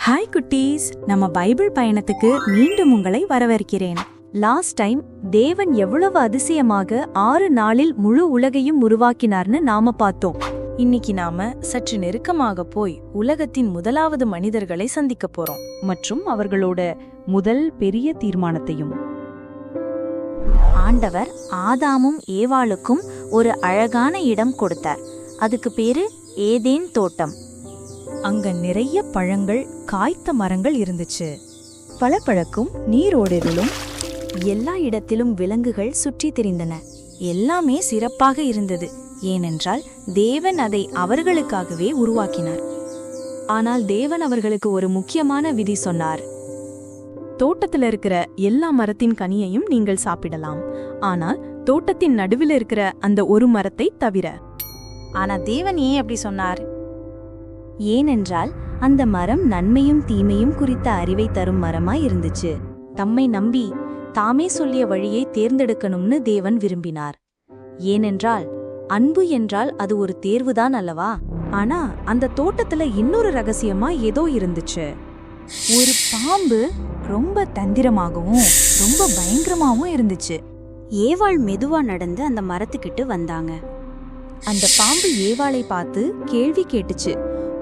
Hi குட்டீஸ், நம்ம Bible பயணத்துக்கு மீண்டும் உங்களை வரவேற்கிறேன். லாஸ்ட் டைம் தேவன் எவ்வளவு அதிசயமாக 6 நாளில் முழு உலகையும் உருவாக்கினார்னு நாம பார்த்தோம். இன்னைக்கு நாம சற்று நெருக்கமாக போய் உலகத்தின் முதலாவது மனிதர்களை சந்திக்க போறோம் மற்றும் அவர்களோட முதல் பெரிய தீர்மானத்தையும். ஆண்டவர் ஆதாமும் ஏவாளுக்கும் ஒரு அழகான இடம் கொடுத்தார். அதுக்கு பேரு ஏதேன் தோட்டம். அங்க நிறைய பழங்கள், காய்த்த மரங்கள் இருந்துச்சு. பழப்பழக்கும் நீரோடைகளும், எல்லா இடத்திலும் விலங்குகள் சுற்றி திரிந்தன. எல்லாமே சிறப்பாக இருந்தது. ஏனென்றால் தேவன் அதை அவர்களுக்காகவே உருவாக்கினார். ஆனால் தேவன் அவர்களுக்கு ஒரு முக்கியமான விதி சொன்னார். தோட்டத்தில் இருக்கிற எல்லா மரத்தின் கனியையும் நீங்கள் சாப்பிடலாம், ஆனால் தோட்டத்தின் நடுவில் இருக்கிற அந்த ஒரு மரத்தை தவிர. ஆனா தேவன் ஏன் அப்படி சொன்னார்? ஏனென்றால் அந்த மரம் நன்மையும் தீமையும் குறித்த அறிவை தரும் மரமாய் இருந்துச்சு. தம்மை நம்பி தாமே சொல்லிய வழியை தேர்ந்தெடுக்கணும்னு தேவன் விரும்பினார். ஏனென்றால் அன்பு என்றால் அது ஒரு தேர்வுதான் அல்லவா? ஆனா அந்த தோட்டத்துல இன்னொரு ரகசியமா ஏதோ இருந்துச்சு. ஒரு பாம்பு ரொம்ப தந்திரமாகவும் ரொம்ப பயங்கரமாவும் இருந்துச்சு. ஏவாள் மெதுவா நடந்து அந்த மரத்துக்கிட்டு வந்தாங்க. அந்த பாம்பு ஏவாளை பார்த்து கேள்வி கேட்டுச்சு.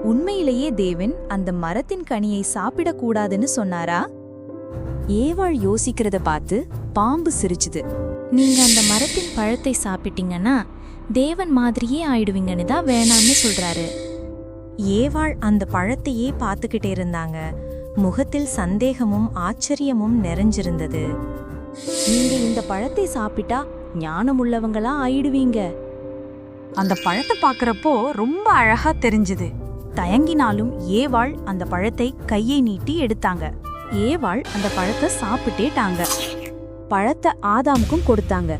உண்மையிலேயே தேவன் அந்த மரத்தின் கனியை சாப்பிடக்கூடாதுன்னு சொன்னாரா? ஏவாள் யோசிக்கிறத பார்த்து பாம்பு சிரிச்சுது. நீங்க அந்த மரத்தின் பழத்தை சாப்பிட்டீங்கன்னா தேவன் மாதிரியே ஆயிடுவீங்கன்னு தான் வேணாம்னு சொல்றாரு. ஏவாள் அந்த பழத்தையே பார்த்துக்கிட்டே இருந்தாங்க. முகத்தில் சந்தேகமும் ஆச்சரியமும் நிறைஞ்சிருந்தது. நீங்க இந்த பழத்தை சாப்பிட்டா ஞானமுள்ளவங்களா ஆயிடுவீங்க. அந்த பழத்தை பார்க்கறப்போ ரொம்ப அழகா தெரிஞ்சுது. தயங்கினாலும் ஏவாள் அந்த பழத்தை கையை நீட்டி எடுத்தாங்க. ஏவாள் அந்த பழத்தை சாப்பிட்டேட்டாங்க. பழத்தை ஆதாமுக்கும் கொடுத்தாங்க.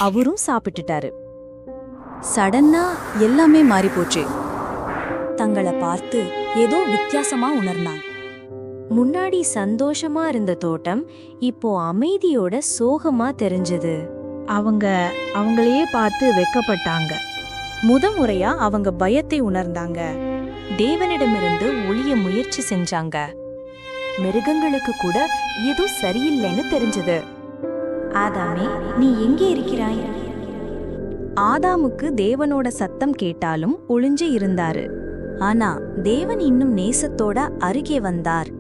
அவரும் சாப்பிட்டுட்டாரு. சடன்னா எல்லாமே மாறி போச்சு. தங்களை பார்த்து ஏதோ வித்தியாசமா உணர்ந்தாங்க. முன்னாடி சந்தோஷமா இருந்த தோட்டம் இப்போ அமைதியோட சோகமா தெரிஞ்சது. அவங்களையே பார்த்து வெக்கப்பட்டாங்க. முதமுறையா அவங்க பயத்தை உணர்ந்தாங்க. தேவனிடமிருந்து ஒளிய முயற்சி செஞ்சாங்க. மிருகங்களுக்கு கூட ஏதோ சரியில்லைன்னு தெரிஞ்சது. ஆதாமே, நீ எங்கே இருக்கிறாய்? ஆதாமுக்கு தேவனோட சத்தம் கேட்டாலும் ஒளிஞ்சு இருந்தாரு. ஆனா தேவன் இன்னும் நேசத்தோட அருகே வந்தார்.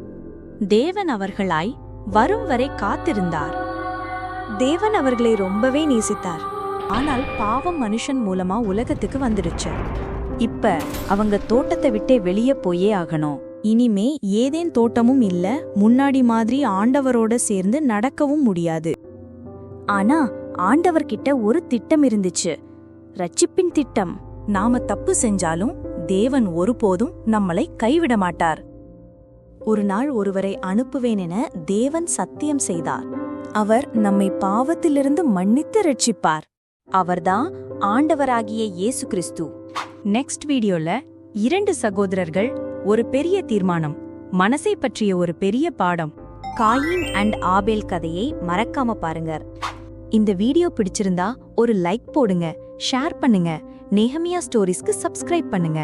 தேவன் அவர்களாய் வரும் வரை காத்திருந்தார். தேவன் அவர்களை ரொம்பவே நேசித்தார். ஆனால் பாவம் மனுஷன் மூலமா உலகத்துக்கு வந்துடுச்சு. இப்ப அவங்க தோட்டத்தை விட்டே வெளியே போயே ஆகணும். இனிமே ஏதேன் தோட்டமும் இல்ல, முன்னாடி மாதிரி ஆண்டவரோட சேர்ந்து நடக்கவும் முடியாது. ஆனா ஆண்டவர்கிட்ட ஒரு திட்டம் இருந்துச்சு, ரட்சிப்பின் திட்டம். நாம தப்பு செஞ்சாலும் தேவன் ஒருபோதும் நம்மளை கைவிட மாட்டார். ஒரு நாள் ஒருவரை அனுப்புவேன் என தேவன் சத்தியம் செய்தார். அவர் நம்மை பாவத்திலிருந்து மன்னித்து ரட்சிப்பார். அவர்தான் ஆண்டவராகிய இயேசு கிறிஸ்து. நெக்ஸ்ட் வீடியோல 2 சகோதரர்கள், ஒரு பெரிய தீர்மானம், மனசை பற்றிய ஒரு பெரிய பாடம், காயின் அண்ட் ஆபேல் கதையை மறக்காம பாருங்க. இந்த வீடியோ பிடிச்சிருந்தா ஒரு லைக் போடுங்க, ஷேர் பண்ணுங்க, நெஹமியா ஸ்டோரிஸ்க்கு சப்ஸ்கிரைப் பண்ணுங்க.